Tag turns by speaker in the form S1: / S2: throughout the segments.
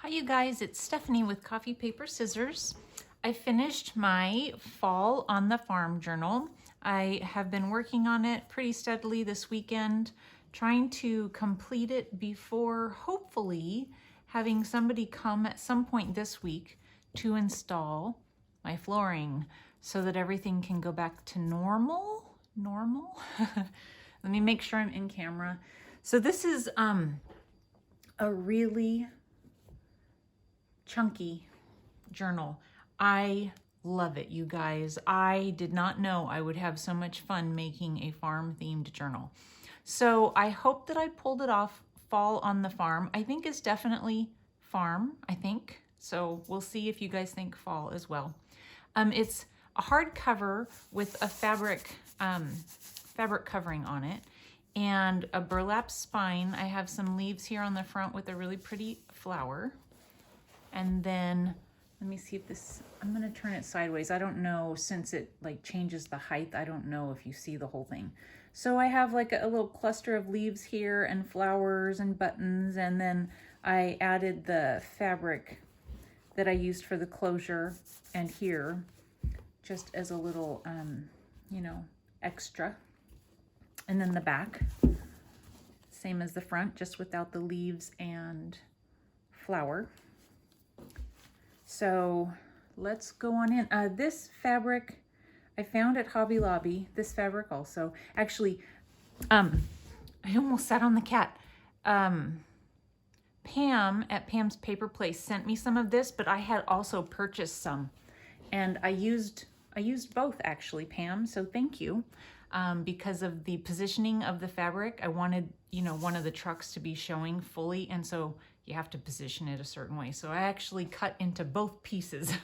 S1: Hi you guys, it's Stephanie with Coffee Paper Scissors. I finished my Fall on the Farm journal. I have been working on it pretty steadily this weekend, trying to complete it before hopefully having somebody come at some point this week to install my flooring so that everything can go back to normal. Let me make sure I'm in camera. So this is a really chunky journal. I love it, you guys. I did not know I would have so much fun making a farm themed journal. So I hope that I pulled it off. Fall on the Farm, I think, is definitely farm, I think. So we'll see if you guys think fall as well. It's a hardcover with a fabric covering on it and a burlap spine. I have some leaves here on the front with a really pretty flower. And then, let me see if this, I'm gonna turn it sideways. I don't know, since it like changes the height, I don't know if you see the whole thing. So I have like a little cluster of leaves here and flowers and buttons, and then I added the fabric that I used for the closure and here, just as a little, you know, extra. And then the back, same as the front, just without the leaves and flower. So let's go on in. This fabric I found at Hobby Lobby, this fabric also. Actually, I almost sat on the cat. Pam at Pam's Paper Place sent me some of this, but I had also purchased some. And I used both actually, Pam, so thank you. Because of the positioning of the fabric, I wanted, you know, one of the trucks to be showing fully, and so you have to position it a certain way. So I actually cut into both pieces.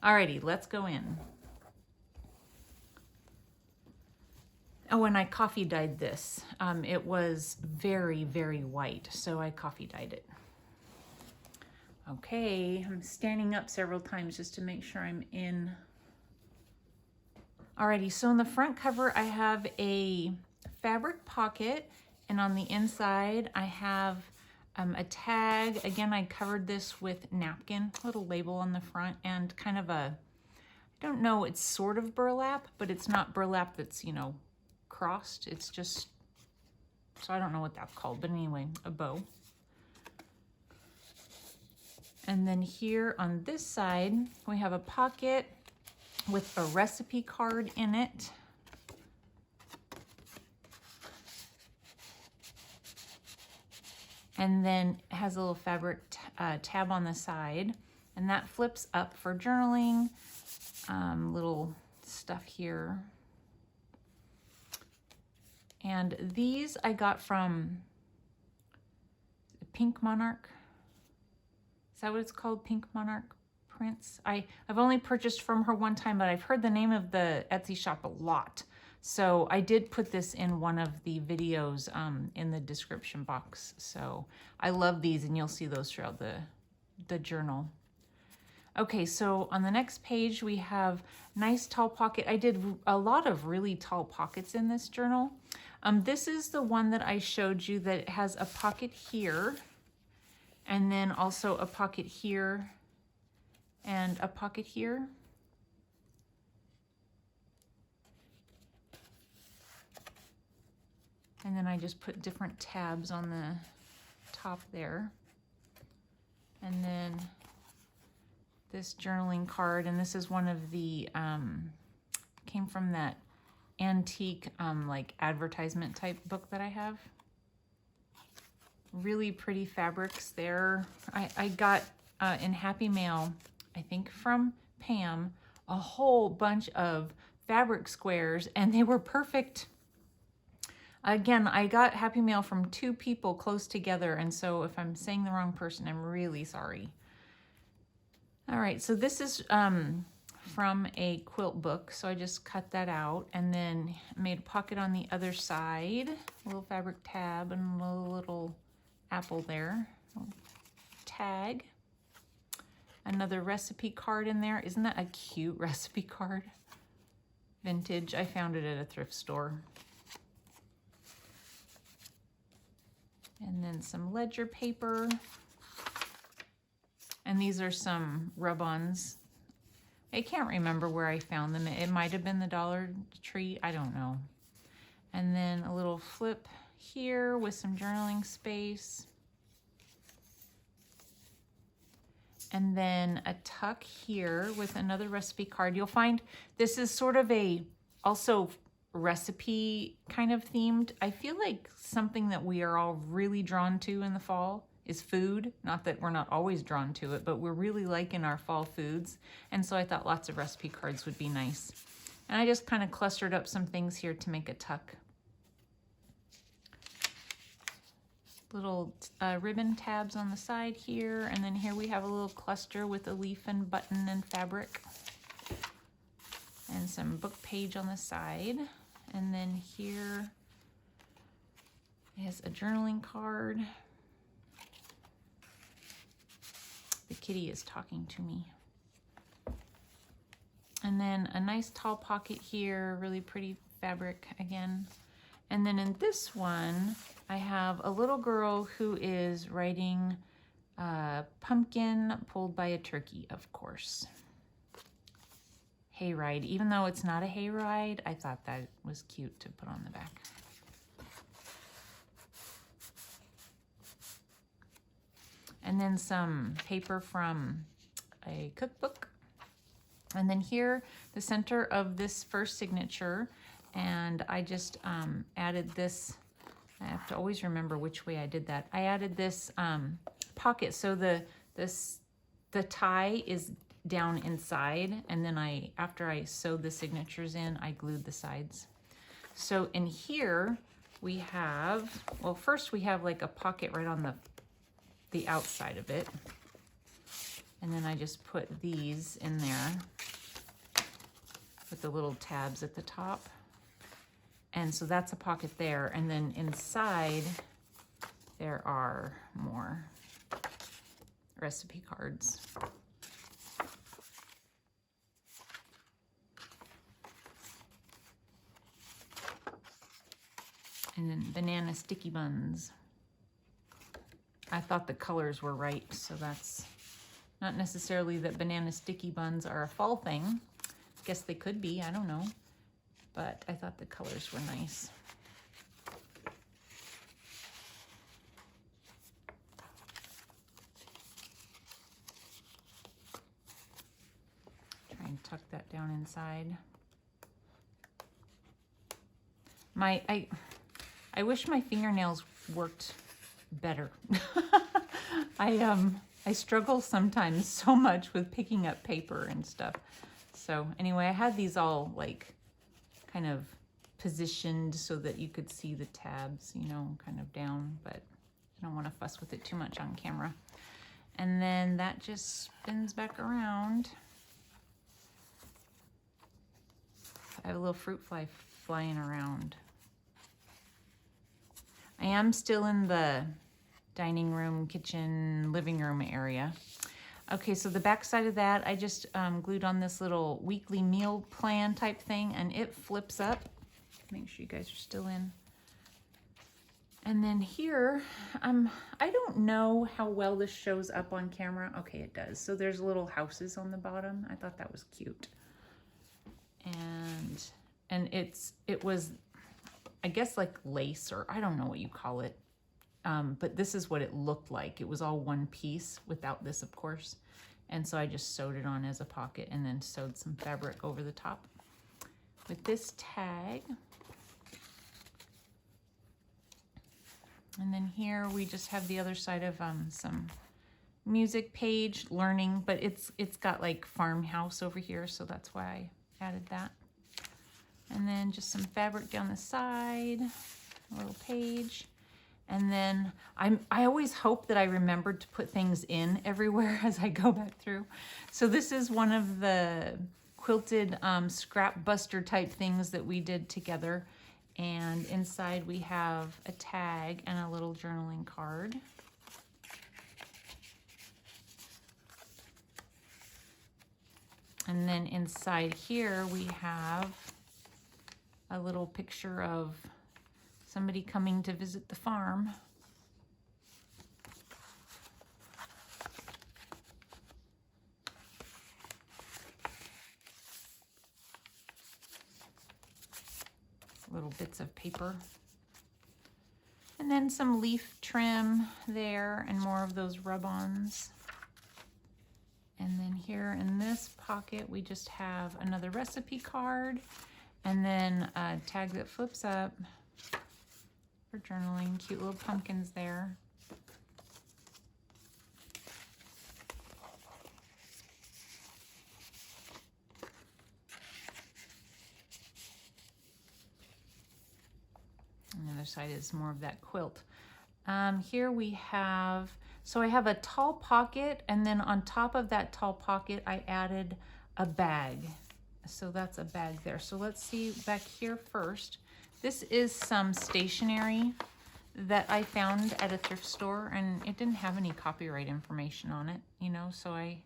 S1: Alrighty, let's go in. Oh, and I coffee dyed this. It was very, very white, so I coffee dyed it. Okay, I'm standing up several times just to make sure I'm in. Alrighty, so in the front cover, I have a fabric pocket, and on the inside, I have a tag. Again, I covered this with napkin, little label on the front, and kind of a, I don't know, it's sort of burlap, but it's not burlap that's, you know, crossed. It's just, so I don't know what that's called, but anyway, a bow. And then here on this side, we have a pocket with a recipe card in it. And then it has a little fabric tab on the side, and that flips up for journaling. Little stuff here. And these I got from Pink Monarch. Is that what it's called? Pink Monarch Prints? I've only purchased from her one time, but I've heard the name of the Etsy shop a lot. So I did put this in one of the videos in the description box. So I love these, and you'll see those throughout the journal. Okay, so on the next page, we have nice tall pocket. I did a lot of really tall pockets in this journal. This is the one that I showed you that has a pocket here, and then also a pocket here, and a pocket here. And then I just put different tabs on the top there. And then this journaling card, and this is one of the, came from that antique, like advertisement type book that I have. Really pretty fabrics there. I got in Happy Mail, I think from Pam, a whole bunch of fabric squares, and they were perfect. Again, I got Happy Mail from 2 people close together, and so if I'm saying the wrong person, I'm really sorry. All right, so this is from a quilt book, so I just cut that out and then made a pocket on the other side, a little fabric tab and a little apple there, tag. Another recipe card in there. Isn't that a cute recipe card? Vintage. I found it at a thrift store. And then some ledger paper. And these are some rub-ons. I can't remember where I found them. It might have been the Dollar Tree. I don't know. And then a little flip here with some journaling space. And then a tuck here with another recipe card. You'll find this is sort of a also recipe kind of themed. I feel like something that we are all really drawn to in the fall is food. Not that we're not always drawn to it, but we're really liking our fall foods. And so I thought lots of recipe cards would be nice. And I just kind of clustered up some things here to make a tuck. Little ribbon tabs on the side here, and then here we have a little cluster with a leaf and button and fabric, and some book page on the side. And then here is a journaling card. The kitty is talking to me. And then a nice tall pocket here, really pretty fabric again. And then in this one, I have a little girl who is riding a pumpkin pulled by a turkey, of course. Hayride. Even though it's not a hayride, I thought that was cute to put on the back. And then some paper from a cookbook. And then here, the center of this first signature, and I just added this. I have to always remember which way I did that. I added this pocket, so the tie is down inside, and then after I sewed the signatures in, I glued the sides. So in here we have, well, first we have like a pocket right on the outside of it, and then I just put these in there with the little tabs at the top. And so that's a pocket there. And then inside, there are more recipe cards. And then banana sticky buns. I thought the colors were right, so that's not necessarily that banana sticky buns are a fall thing. Guess they could be, I don't know. But I thought the colors were nice. Try and tuck that down inside. I wish my fingernails worked better. I struggle sometimes so much with picking up paper and stuff. So anyway, I had these all like kind of positioned so that you could see the tabs, you know, kind of down, but I don't want to fuss with it too much on camera. And then that just spins back around. I have a little fruit fly flying around. I am still in the dining room, kitchen, living room area. Okay, so the back side of that, I just glued on this little weekly meal plan type thing, and it flips up. Make sure you guys are still in. And then here, I don't know how well this shows up on camera. Okay, it does. So there's little houses on the bottom. I thought that was cute. And it was, I guess, like lace, or I don't know what you call it. But this is what it looked like. It was all one piece without this, of course. And so I just sewed it on as a pocket and then sewed some fabric over the top with this tag. And then here we just have the other side of some music page, learning, but it's got like farmhouse over here, so that's why I added that. And then just some fabric down the side, a little page. And then I always hope that I remembered to put things in everywhere as I go back through. So this is one of the quilted scrap buster type things that we did together. And inside we have a tag and a little journaling card. And then inside here we have a little picture of somebody coming to visit the farm. little bits of paper. And then some leaf trim there and more of those rub-ons. And then here in this pocket, we just have another recipe card and then a tag that flips up for journaling. Cute little pumpkins there. And the other side is more of that quilt. Here we have, so I have a tall pocket, and then on top of that tall pocket, I added a bag. So that's a bag there. So let's see back here first. This is some stationery that I found at a thrift store, and it didn't have any copyright information on it, you know, so I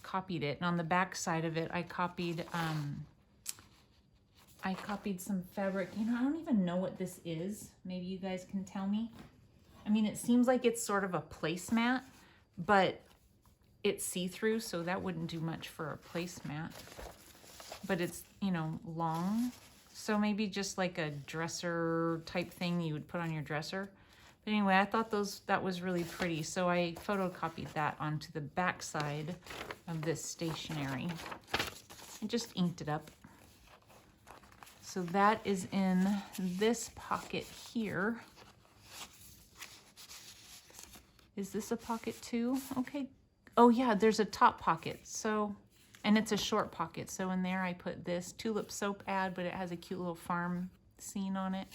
S1: copied it. And on the back side of it, I copied some fabric. You know, I don't even know what this is. Maybe you guys can tell me. I mean, it seems like it's sort of a placemat, but it's see-through, so that wouldn't do much for a placemat. But it's, you know, long. So maybe just like a dresser type thing you would put on your dresser. But anyway, I thought that was really pretty. So I photocopied that onto the back side of this stationery. I just inked it up. So that is in this pocket here. Is this a pocket too? Okay. Oh yeah, there's a top pocket. So, and it's a short pocket. So in there I put this Tulip Soap ad, but it has a cute little farm scene on it.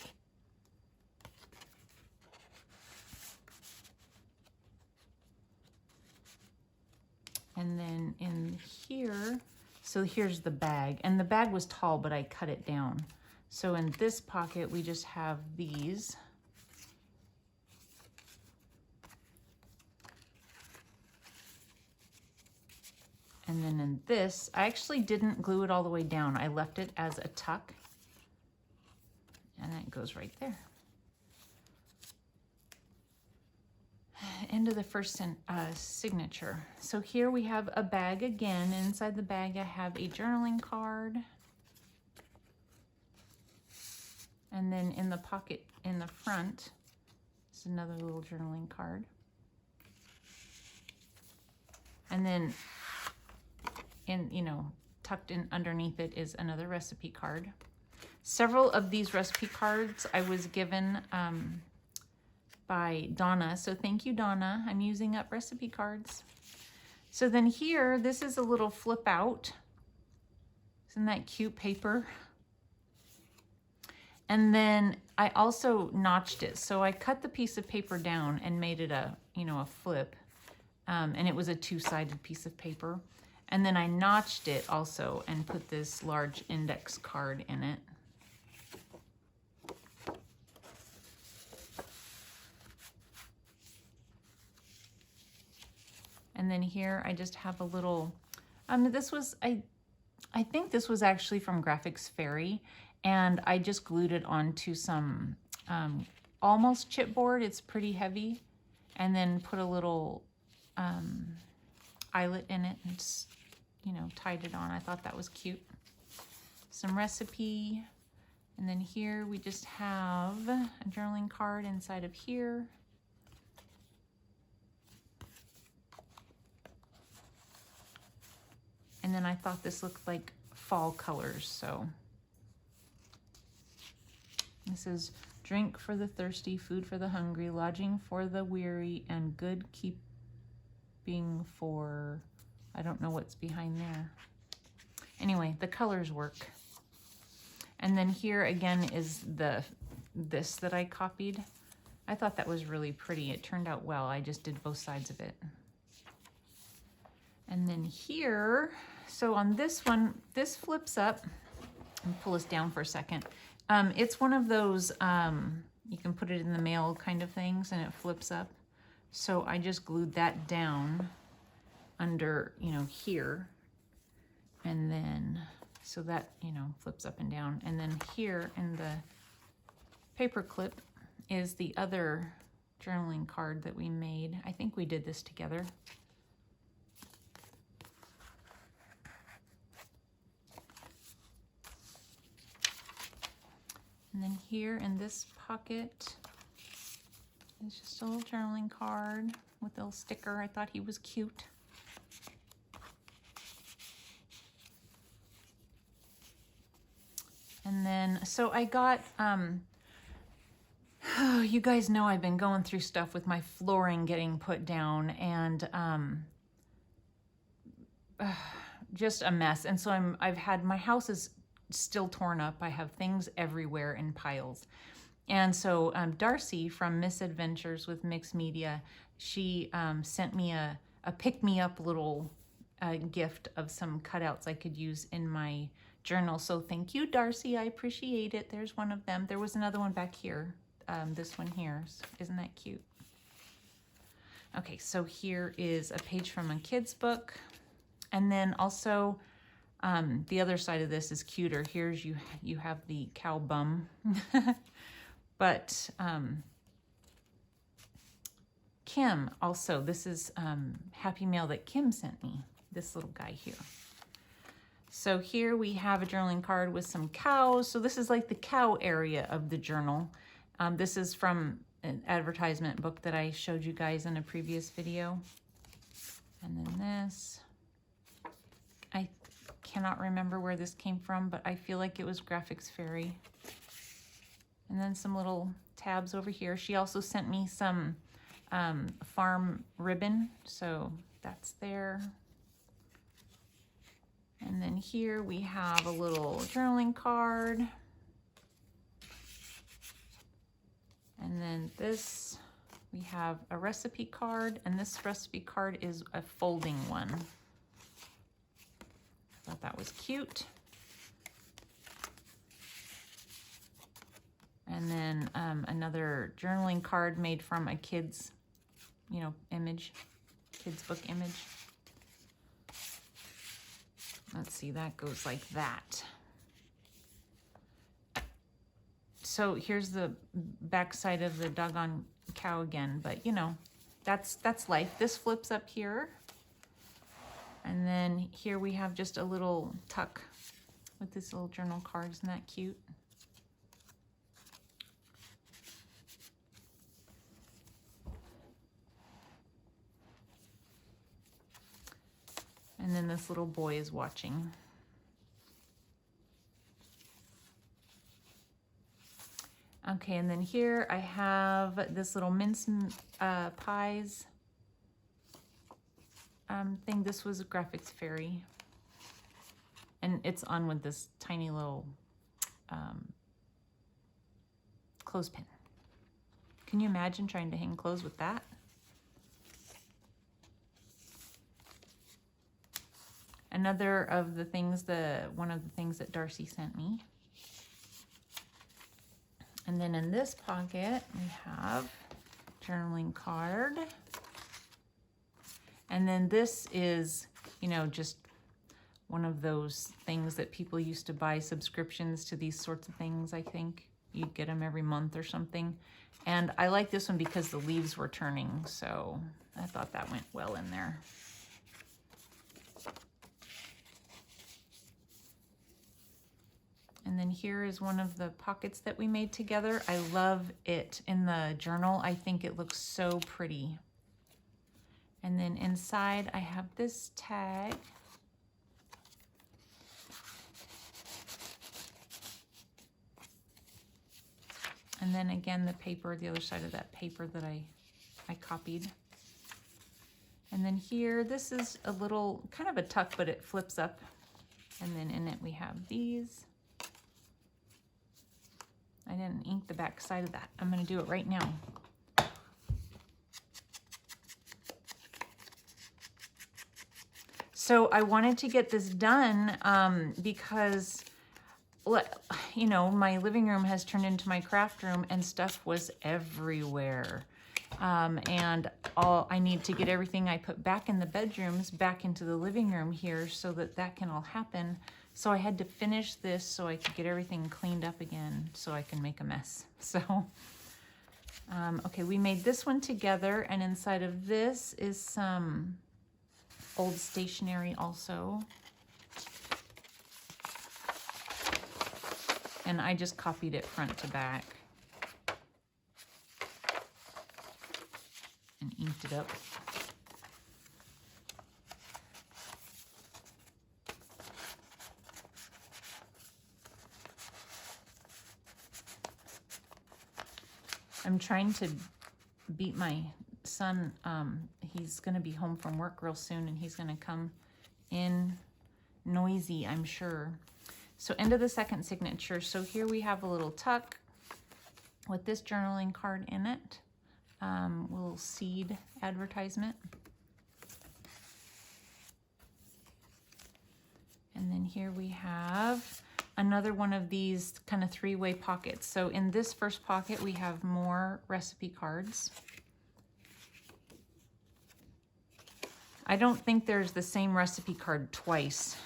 S1: And then in here, so here's the bag, and the bag was tall, but I cut it down. So in this pocket, we just have these. And then in this, I actually didn't glue it all the way down. I left it as a tuck, and it goes right there. End of the first signature. So here we have a bag again. Inside the bag, I have a journaling card. And then in the pocket in the front is another little journaling card. And then tucked in underneath it is another recipe card. Several of these recipe cards I was given by Donna. So thank you, Donna. I'm using up recipe cards. So then here, this is a little flip out. Isn't that cute paper? And then I also notched it. So I cut the piece of paper down and made it a flip. And it was a two-sided piece of paper. And then I notched it also and put this large index card in it. And then here I just have a little, this was, I think this was actually from Graphics Fairy, and I just glued it onto some almost chipboard. It's pretty heavy. And then put a little eyelet in it and just, tied it on. I thought that was cute. Some recipe. And then here we just have a journaling card inside of here. And then I thought this looked like fall colors, so. This is drink for the thirsty, food for the hungry, lodging for the weary, and good keeping for, I don't know what's behind there. Anyway, the colors work. And then here again is this that I copied. I thought that was really pretty. It turned out well. I just did both sides of it. And then here, so on this one, this flips up. I'll pull this down for a second. It's one of those, you can put it in the mail kind of things and it flips up. So I just glued that down under, here. And then, so that, flips up and down. And then here in the paper clip is the other journaling card that we made. I think we did this together. And then here in this pocket is just a little journaling card with a little sticker. I thought he was cute. And then, so I got, you guys know I've been going through stuff with my flooring getting put down, and just a mess. And so I've had, my house is still torn up. I have things everywhere in piles. And so Darcy from Misadventures with Mixed Media, she sent me a pick-me-up little gift of some cutouts I could use in my journal. So thank you, Darcy. I appreciate it. There's one of them. There was another one back here. This one here. Isn't that cute? Okay, so here is a page from a kid's book. And then also the other side of this is cuter. Here's you have the cow bum. But Kim also, this is Happy Mail that Kim sent me, this little guy here. So here we have a journaling card with some cows. So this is like the cow area of the journal. This is from an advertisement book that I showed you guys in a previous video. And then this, I cannot remember where this came from, but I feel like it was Graphics Fairy. And then some little tabs over here. She also sent me some farm ribbon, so that's there. And then here we have a little journaling card. And then this, we have a recipe card, and this recipe card is a folding one. I thought that was cute. And then another journaling card made from a kid's, image, kid's book image. Let's see, that goes like that. So here's the back side of the doggone cow again, but that's life. This flips up here. And then here we have just a little tuck with this little journal card. Isn't that cute? And then this little boy is watching. Okay, and then here I have this little mince pies thing. This was a Graphics Fairy. And it's on with this tiny little clothespin. Can you imagine trying to hang clothes with that? Another of the things, one of the things that Darcy sent me. And then in this pocket, we have journaling card. And then this is, just one of those things that people used to buy subscriptions to these sorts of things, I think. You get them every month or something. And I like this one because the leaves were turning, so I thought that went well in there. And then here is one of the pockets that we made together. I love it in the journal. I think it looks so pretty. And then inside I have this tag. And then again, the paper, the other side of that paper that I copied. And then here, this is a little, kind of a tuck, but it flips up. And then in it we have these. I didn't ink the back side of that. I'm going to do it right now. So I wanted to get this done because, my living room has turned into my craft room and stuff was everywhere. And I need to get everything I put back in the bedrooms back into the living room here so that can all happen. So I had to finish this so I could get everything cleaned up again so I can make a mess. So, okay, we made this one together, and inside of this is some old stationery also. And I just copied it front to back and inked it up. I'm trying to beat my son. He's going to be home from work real soon, and he's going to come in noisy, I'm sure. So end of the second signature. So here we have a little tuck with this journaling card in it. Little seed advertisement. And then here we have another one of these kind of three-way pockets. So in this first pocket, we have more recipe cards. I don't think there's the same recipe card twice.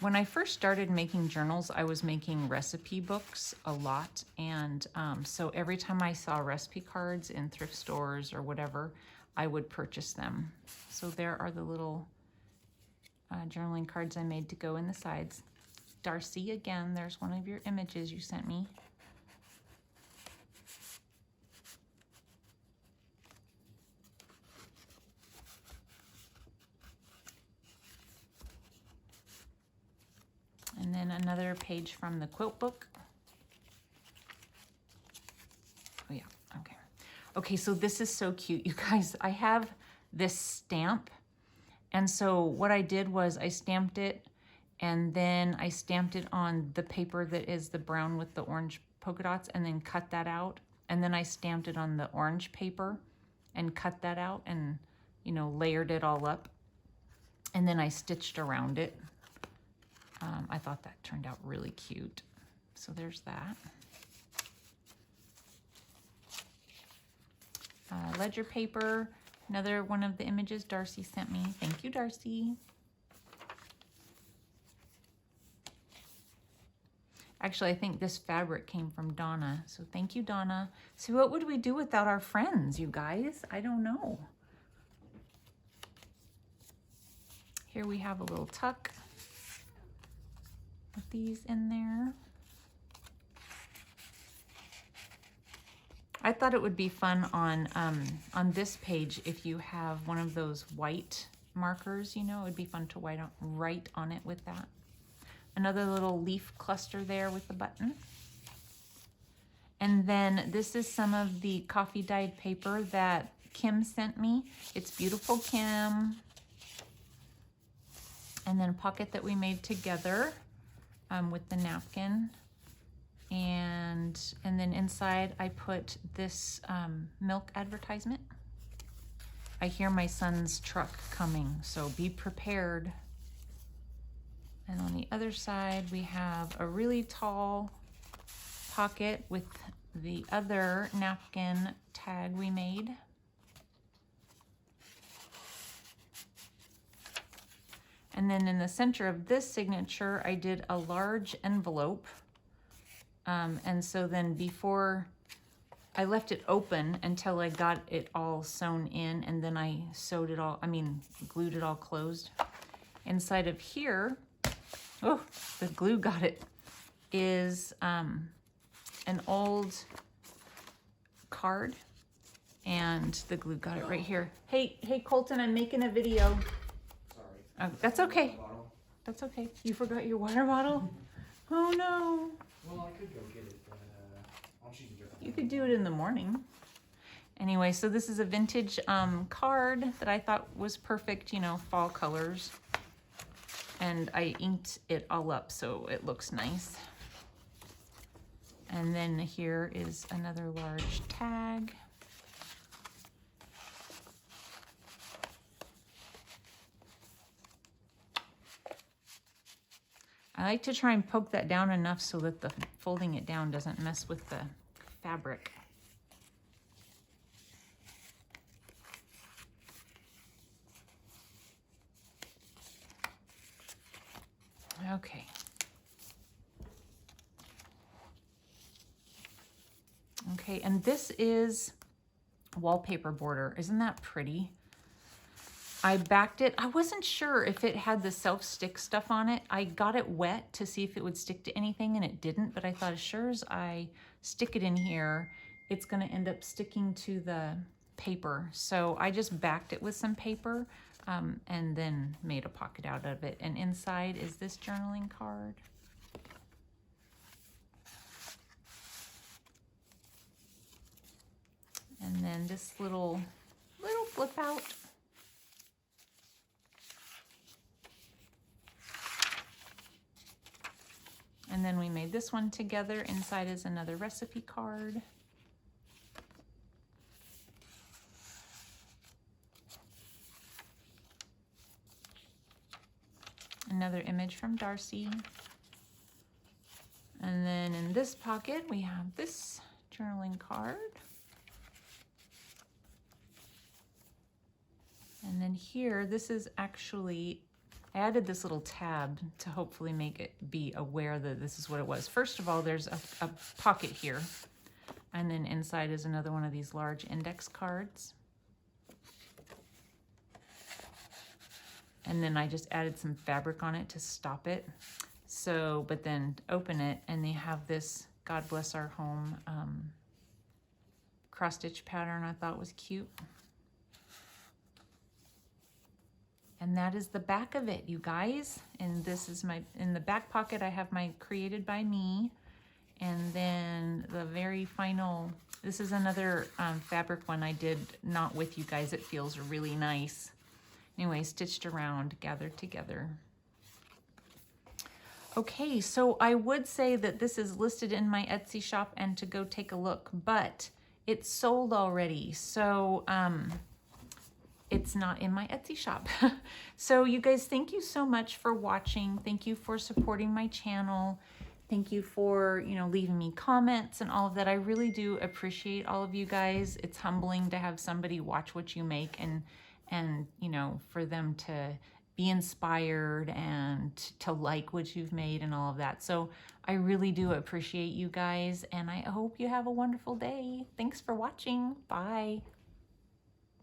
S1: When I first started making journals, I was making recipe books a lot. And so every time I saw recipe cards in thrift stores or whatever, I would purchase them. So there are the little journaling cards I made to go in the sides. Darcy, again, there's one of your images you sent me. And then another page from the quilt book. Oh yeah, okay. Okay, so this is so cute, you guys. I have this stamp. And so what I did was I stamped it, and then I stamped it on the paper that is the brown with the orange polka dots, and then cut that out. And then I stamped it on the orange paper and cut that out and, you know, layered it all up. And then I stitched around it. I thought that turned out really cute. So there's that. Ledger paper, another one of the images Darcy sent me. Thank you, Darcy. Actually, I think this fabric came from Donna. So thank you, Donna. So what would we do without our friends, you guys? I don't know. Here we have a little tuck with these in there. I thought it would be fun on this page if you have one of those white markers, you know, it would be fun to write on it with that. Another little leaf cluster there with the button. And then this is some of the coffee dyed paper that Kim sent me. It's beautiful, Kim. And then a pocket that we made together with the napkin. And then inside I put this milk advertisement. I hear my son's truck coming, so be prepared. And on the other side, we have a really tall pocket with the other napkin tag we made. And then in the center of this signature, I did a large envelope. And so then before, I left it open until I got it all sewn in, and then I sewed it all, glued it all closed. Inside of here, oh, the glue got it, is an old card, and the glue got it right here. Hey, Colton, I'm making a video. Sorry. That's okay. That's okay. You forgot your water bottle? Oh no.
S2: Well, I could go get it, but I'll choose a different one.
S1: You could do it in the morning. Anyway, so this is a vintage card that I thought was perfect, you know, fall colors. And I inked it all up so it looks nice. And then here is another large tag. I like to try and poke that down enough so that the folding it down doesn't mess with the fabric. Okay. Okay, and this is wallpaper border. Isn't that pretty? I backed it. I wasn't sure if it had the self-stick stuff on it. I got it wet to see if it would stick to anything, and it didn't, but I thought as sure as I stick it in here, it's gonna end up sticking to the paper. So I just backed it with some paper and then made a pocket out of it. And inside is this journaling card. And then this little flip out. And then we made this one together. Inside is another recipe card. Another image from Darcy. And then in this pocket, we have this journaling card. And then here, this is actually, I added this little tab to hopefully make it be aware that this is what it was. First of all, there's a pocket here. And then inside is another one of these large index cards. And then I just added some fabric on it to stop it. So, but then open it and they have this God Bless Our Home cross stitch pattern I thought was cute. And that is the back of it, you guys. And this is my, in the back pocket, I have my Created by Me. And then the very final, this is another fabric one I did not with you guys. It feels really nice. Anyway, stitched around, gathered together. Okay, so I would say that this is listed in my Etsy shop and to go take a look, but it's sold already. So, it's not in my Etsy shop. So you guys, thank you so much for watching. Thank you for supporting my channel. Thank you for, you know, leaving me comments and all of that. I really do appreciate all of you guys. It's humbling to have somebody watch what you make and you know, for them to be inspired and to like what you've made and all of that. So I really do appreciate you guys, and I hope you have a wonderful day. Thanks for watching. Bye.